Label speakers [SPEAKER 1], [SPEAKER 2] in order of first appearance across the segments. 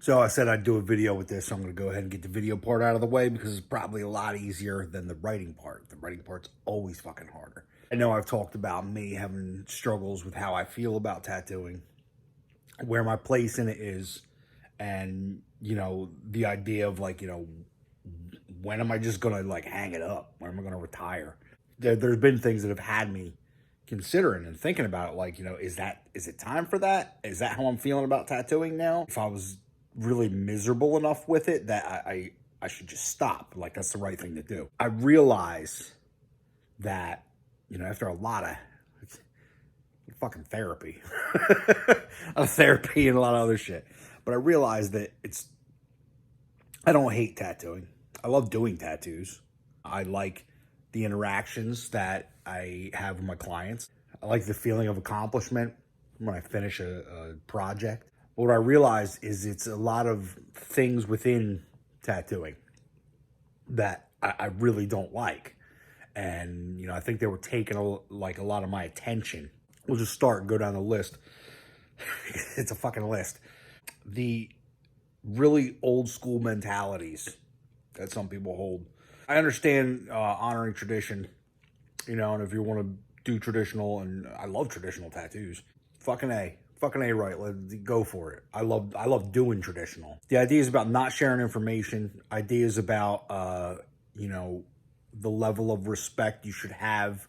[SPEAKER 1] So I said I'd do a video with this, so I'm going to go ahead and get the video part out of the way because it's probably a lot easier than the writing part. The writing part's always fucking harder. I know I've talked about me having struggles with how I feel about tattooing, where my place in it is, and, you know, the idea of, like, you know, when am I just going to, like, hang it up? When am I going to retire? There's been things that have had me considering and thinking about it, like, you know, is it time for that? Is that how I'm feeling about tattooing now? If I was really miserable enough with it that I should just stop, like, that's the right thing to do. I realize that, you know, after a lot of fucking therapy, therapy and a lot of other shit, but I realize that I don't hate tattooing. I love doing tattoos. I like the interactions that I have with my clients. I like the feeling of accomplishment when I finish a project. But what I realized is it's a lot of things within tattooing that I really don't like. And, you know, I think they were taking a lot of my attention. We'll just start and go down the list. It's a fucking list. The really old school mentalities that some people hold. I understand honoring tradition, you know, and if you want to do traditional, and I love traditional tattoos, fucking A, right, let's go for it. I love doing traditional. The idea is about not sharing information. Ideas about, you know, the level of respect you should have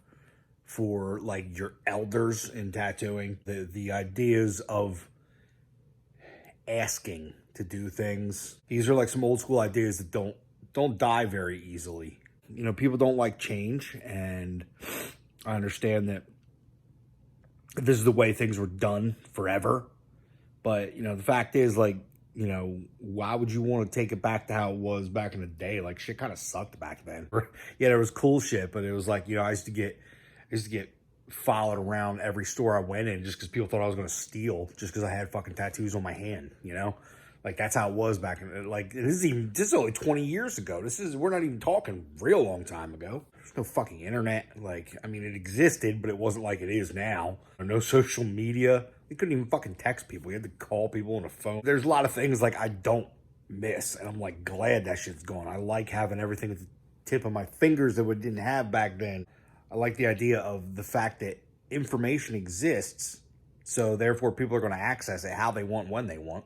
[SPEAKER 1] for, like, your elders in tattooing. The ideas of asking to do things. These are like some old school ideas that don't die very easily. You know, people don't like change, and I understand that this is the way things were done forever. But, you know, the fact is, like, you know, why would you want to take it back to how it was back in the day? Like, shit kind of sucked back then. Yeah, there was cool shit, but it was like, you know, I used to get followed around every store I went in just because people thought I was going to steal just because I had fucking tattoos on my hand, you know? Like, that's how it was back in, like, this is only 20 years ago. We're not even talking real long time ago. There's no fucking internet. Like, I mean, it existed, but it wasn't like it is now. No social media. We couldn't even fucking text people. We had to call people on the phone. There's a lot of things, like, I don't miss, and I'm, like, glad that shit's gone. I like having everything at the tip of my fingers that we didn't have back then. I like the idea of the fact that information exists, so therefore people are going to access it how they want, when they want.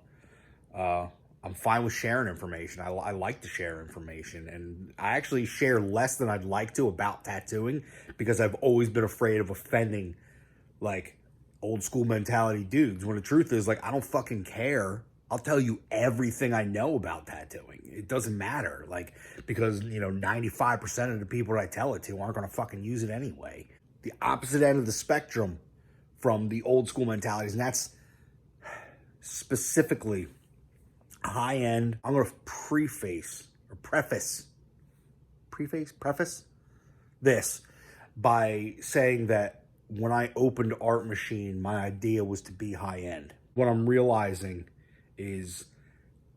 [SPEAKER 1] I'm fine with sharing information. I like to share information, and I actually share less than I'd like to about tattooing because I've always been afraid of offending, like, old school mentality dudes, when the truth is, like, I don't fucking care. I'll tell you everything I know about tattooing. It doesn't matter, like, because, you know, 95% of the people that I tell it to aren't going to fucking use it anyway. The opposite end of the spectrum from the old school mentalities, and that's specifically high end. I'm going to preface this by saying that when I opened Art Machine, my idea was to be high end. What I'm realizing is,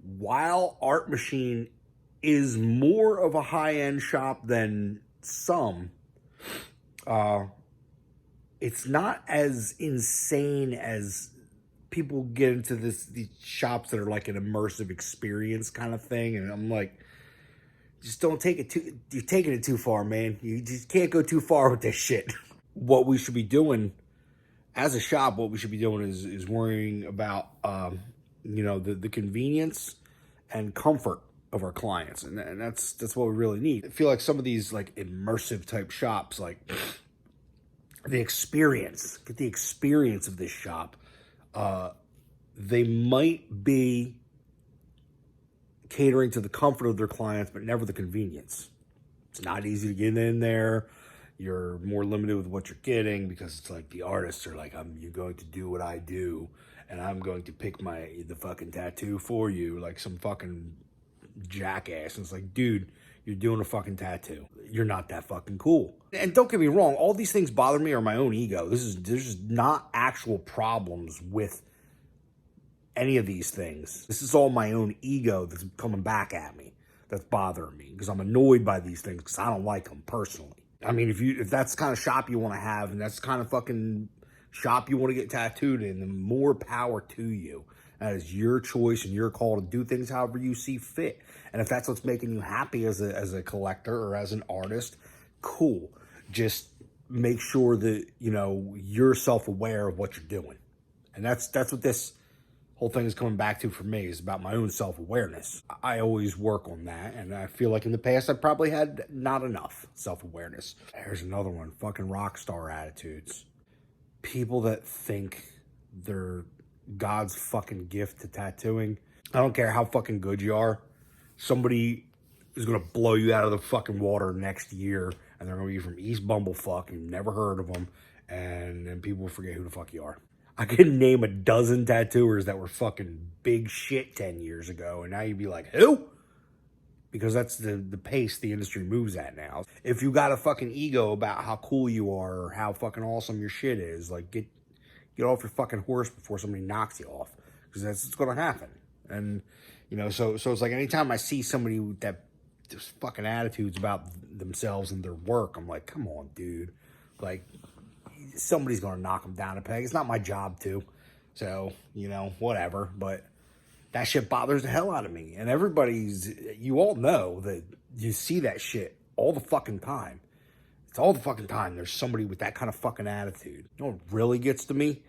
[SPEAKER 1] while Art Machine is more of a high end shop than some, it's not as insane as people get into these shops that are like an immersive experience kind of thing. And I'm like, just don't take it too, you're taking it too far, man. You just can't go too far with this shit. What we should be doing as a shop, what we should be doing is worrying about, you know, the convenience and comfort of our clients. And that's what we really need. I feel like some of these, like, immersive type shops, like, get the experience of this shop. They might be catering to the comfort of their clients, but never the convenience. It's not easy to get in there. You're more limited with what you're getting because it's like the artists are like, you're going to do what I do, and I'm going to pick the fucking tattoo for you, like some fucking jackass. And it's like, dude, you're doing a fucking tattoo. You're not that fucking cool. And don't get me wrong, all these things bother me are my own ego. There's just not actual problems with any of these things. This is all my own ego that's coming back at me, that's bothering me, because I'm annoyed by these things because I don't like them personally. I mean, if that's the kind of shop you want to have, and that's the kind of fucking shop you want to get tattooed in, then more power to you. That is your choice and your call to do things however you see fit. And if that's what's making you happy as a collector or as an artist, cool. Just make sure that, you know, you're self-aware of what you're doing. And that's what this whole thing is coming back to for me, is about my own self-awareness. I always work on that, and I feel like in the past I probably had not enough self-awareness. There's another one, fucking rock star attitudes. People that think they're God's fucking gift to tattooing. I don't care how fucking good you are. Somebody is going to blow you out of the fucking water next year, and they're going to be from East Bumblefuck, and you've never heard of them, and then people will forget who the fuck you are. I could name a dozen tattooers that were fucking big shit 10 years ago, and now you'd be like, who? Because that's the pace the industry moves at now. If you got a fucking ego about how cool you are or how fucking awesome your shit is, like, get off your fucking horse before somebody knocks you off, because that's what's going to happen. And, you know, so it's like anytime I see somebody that just fucking attitudes about themselves and their work, I'm like, come on, dude. Like, somebody's going to knock them down a peg. It's not my job to. So, you know, whatever. But that shit bothers the hell out of me. And you all know that you see that shit all the fucking time. It's all the fucking time there's somebody with that kind of fucking attitude. You know what really gets to me?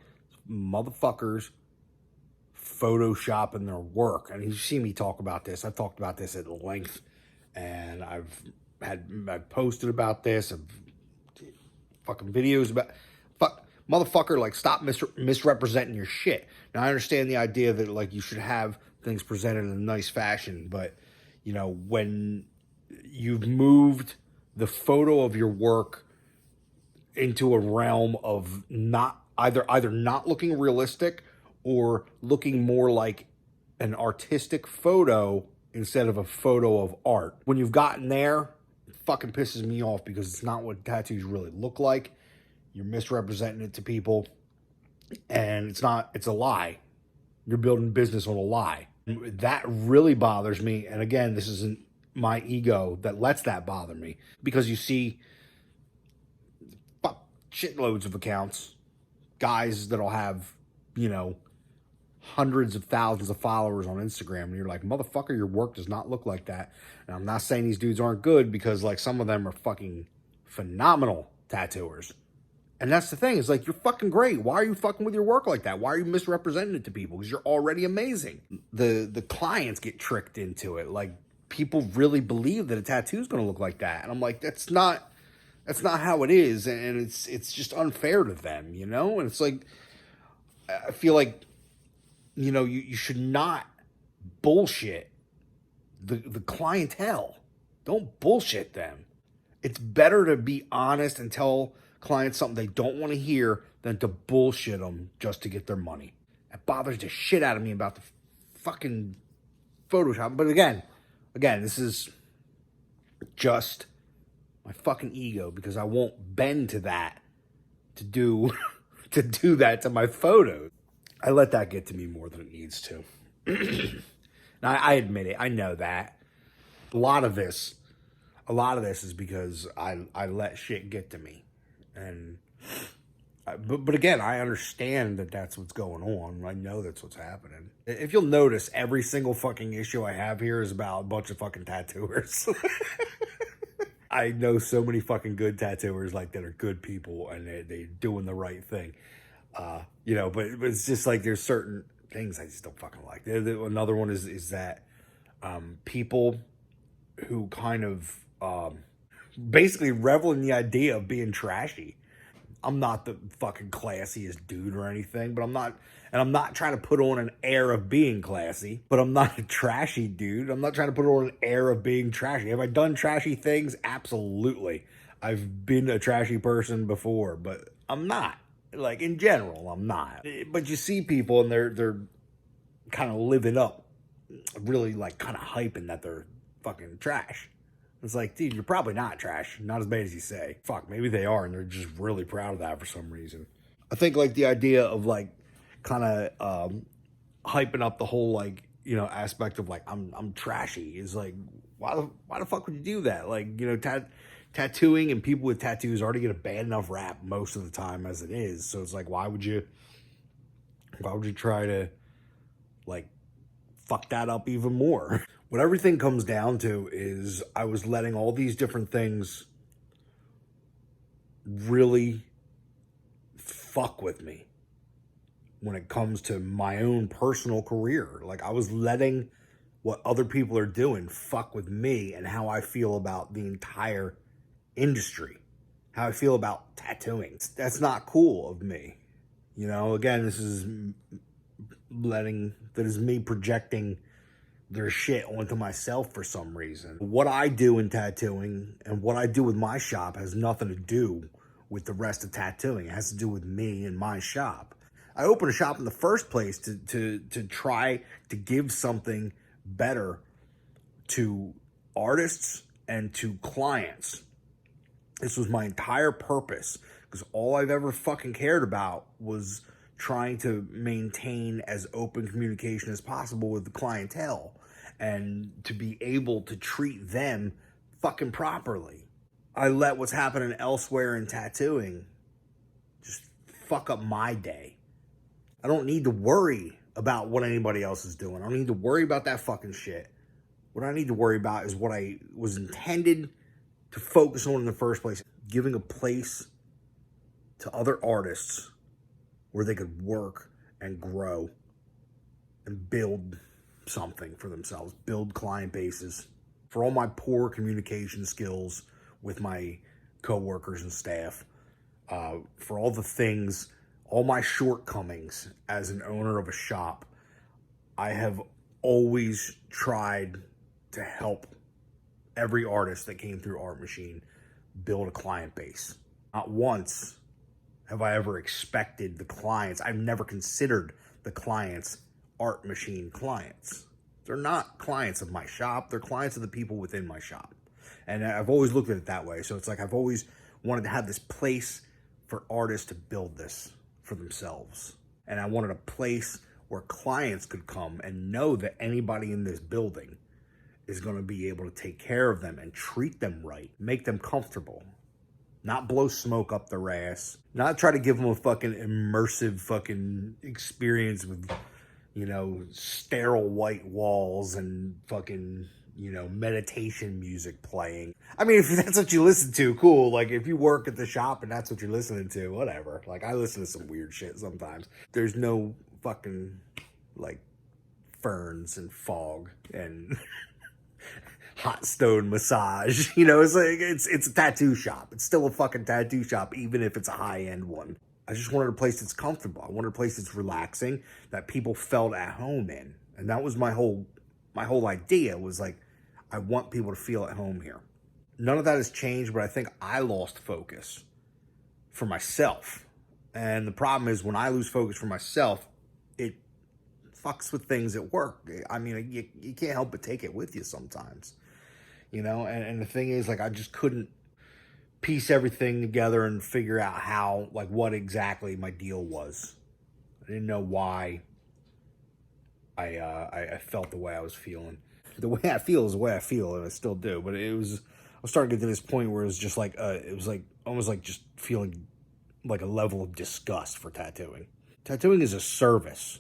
[SPEAKER 1] Motherfuckers photoshopping their work. And you see me talk about this. I've talked about this at length. And I've posted about this. I've fucking videos about... Motherfucker, like, stop misrepresenting your shit. Now, I understand the idea that, like, you should have things presented in a nice fashion, but, you know, when you've moved the photo of your work into a realm of not either not looking realistic or looking more like an artistic photo instead of a photo of art. When you've gotten there, it fucking pisses me off, because it's not what tattoos really look like. You're misrepresenting it to people, and it's a lie. You're building business on a lie. That really bothers me. And again, this isn't my ego that lets that bother me, because you see shitloads of accounts, guys that'll have, you know, hundreds of thousands of followers on Instagram, and you're like, motherfucker, your work does not look like that. And I'm not saying these dudes aren't good, because, like, some of them are fucking phenomenal tattooers. And that's the thing. It's like, you're fucking great. Why are you fucking with your work like that? Why are you misrepresenting it to people? Because you're already amazing. The clients get tricked into it. Like, people really believe that a tattoo is going to look like that. And I'm like, that's not how it is. And it's just unfair to them, you know? And it's like, I feel like, you know, you should not bullshit the clientele. Don't bullshit them. It's better to be honest and tell clients something they don't want to hear than to bullshit them just to get their money. That bothers the shit out of me about the fucking Photoshop. But again, this is just my fucking ego, because I won't bend to that to do that to my photos. I let that get to me more than it needs to. Now, I admit it. I know that. A lot of this is because I let shit get to me. And but again, I understand that that's what's going on. I know that's what's happening. If you'll notice, every single fucking issue I have here is about a bunch of fucking tattooers. I know so many fucking good tattooers, like, that are good people, and they're doing the right thing. You know, but it's just like, there's certain things I just don't fucking like. Another one is that people who kind of basically revel in the idea of being trashy. I'm not the fucking classiest dude or anything, but I'm not trying to put on an air of being classy, but I'm not a trashy dude. I'm not trying to put on an air of being trashy. Have I done trashy things? Absolutely. I've been a trashy person before, but I'm not. Like, in general, I'm not. But you see people, and they're kind of living up, really, like, kind of hyping that they're fucking trash. It's like, dude, you're probably not trash. Not as bad as you say. Fuck, maybe they are, and they're just really proud of that for some reason. I think, like, the idea of, like, kind of hyping up the whole, like, you know, aspect of, like, I'm trashy is like, why the fuck would you do that? Like, you know, tattooing and people with tattoos already get a bad enough rap most of the time as it is. So it's like, why would you try to like, fuck that up even more. What everything comes down to is I was letting all these different things really fuck with me when it comes to my own personal career. Like, I was letting what other people are doing fuck with me and how I feel about the entire industry, how I feel about tattooing. That's not cool of me. You know, again, this is me projecting their shit onto myself for some reason. What I do in tattooing and what I do with my shop has nothing to do with the rest of tattooing. It has to do with me and my shop. I opened a shop in the first place to try to give something better to artists and to clients. This was my entire purpose, because all I've ever fucking cared about was trying to maintain as open communication as possible with the clientele and to be able to treat them fucking properly. I let what's happening elsewhere in tattooing just fuck up my day. I don't need to worry about what anybody else is doing. I don't need to worry about that fucking shit. What I need to worry about is what I was intended to focus on in the first place. Giving a place to other artists where they could work and grow and build something for themselves, build client bases. For all my poor communication skills with my coworkers and staff, for all the things, all my shortcomings as an owner of a shop, I have always tried to help every artist that came through Art Machine build a client base. Not once have I ever expected the clients. I've never considered the clients Art Machine clients. They're not clients of my shop. They're clients of the people within my shop. And I've always looked at it that way. So it's like I've always wanted to have this place for artists to build this for themselves. And I wanted a place where clients could come and know that anybody in this building is going to be able to take care of them and treat them right, make them comfortable, not blow smoke up their ass, not try to give them a fucking immersive fucking experience with, you know, sterile white walls and fucking, you know, meditation music playing. I mean, if that's what you listen to, cool. Like, if you work at the shop and that's what you're listening to, whatever. Like, I listen to some weird shit sometimes. There's no fucking, like, ferns and fog and hot stone massage. You know, it's like, it's a tattoo shop. It's still a fucking tattoo shop, even if it's a high-end one. I just wanted a place that's comfortable. I wanted a place that's relaxing, that people felt at home in. And that was my whole idea, was like, I want people to feel at home here. None of that has changed, but I think I lost focus for myself. And the problem is, when I lose focus for myself, it fucks with things at work. I mean, you can't help but take it with you sometimes, you know? And the thing is, like, I just couldn't piece everything together and figure out how, like, what exactly my deal was. I didn't know why I felt the way I was feeling. The way I feel is the way I feel, and I still do. But I was starting to get to this point where it was just like, it was like almost like just feeling like a level of disgust for tattooing. Tattooing is a service.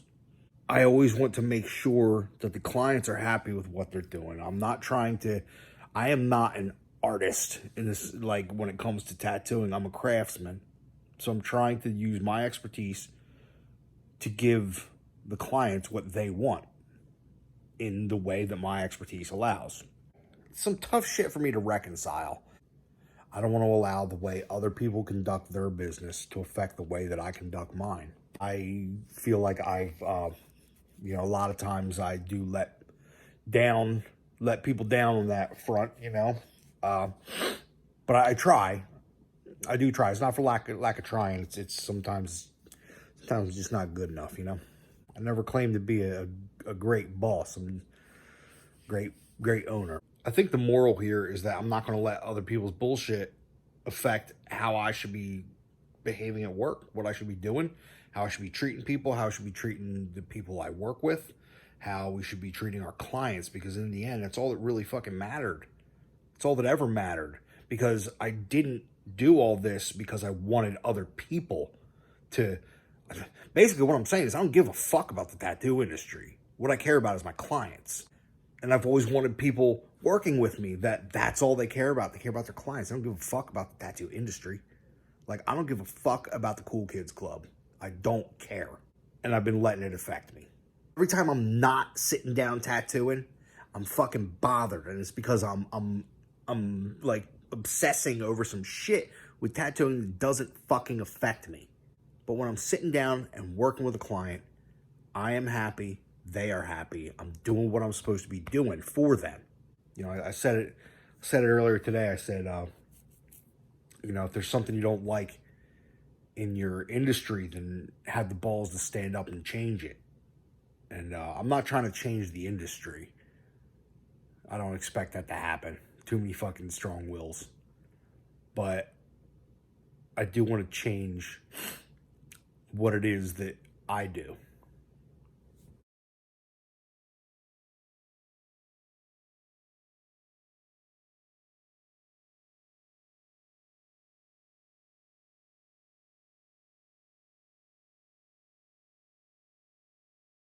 [SPEAKER 1] I always want to make sure that the clients are happy with what they're doing. I am not an artist in this, like, when it comes to tattooing. I'm a craftsman. So I'm trying to use my expertise to give the clients what they want in the way that my expertise allows. It's some tough shit for me to reconcile. I don't want to allow the way other people conduct their business to affect the way that I conduct mine. I feel like I've, you know, a lot of times I do let people down on that front, you know. But I try. I do try. It's not for lack of trying. It's sometimes it's just not good enough, you know. I never claimed to be a great boss. I'm a great owner. I think the moral here is that I'm not going to let other people's bullshit affect how I should be behaving at work, what I should be doing, how I should be treating people, how I should be treating the people I work with, how we should be treating our clients, because in the end, that's all that really fucking mattered. It's all that ever mattered, because I didn't do all this because I wanted other people to... Basically, what I'm saying is I don't give a fuck about the tattoo industry. What I care about is my clients. And I've always wanted people working with me that's all they care about. They care about their clients. I don't give a fuck about the tattoo industry. Like, I don't give a fuck about the Cool Kids Club. I don't care. And I've been letting it affect me. Every time I'm not sitting down tattooing, I'm fucking bothered. And it's because I'm like obsessing over some shit with tattooing that doesn't fucking affect me. But when I'm sitting down and working with a client, I am happy. They are happy. I'm doing what I'm supposed to be doing for them. You know, I said it earlier today. I said, you know, if there's something you don't like in your industry, then have the balls to stand up and change it. And I'm not trying to change the industry. I don't expect that to happen. Too many fucking strong wills. But I do want to change what it is that I do.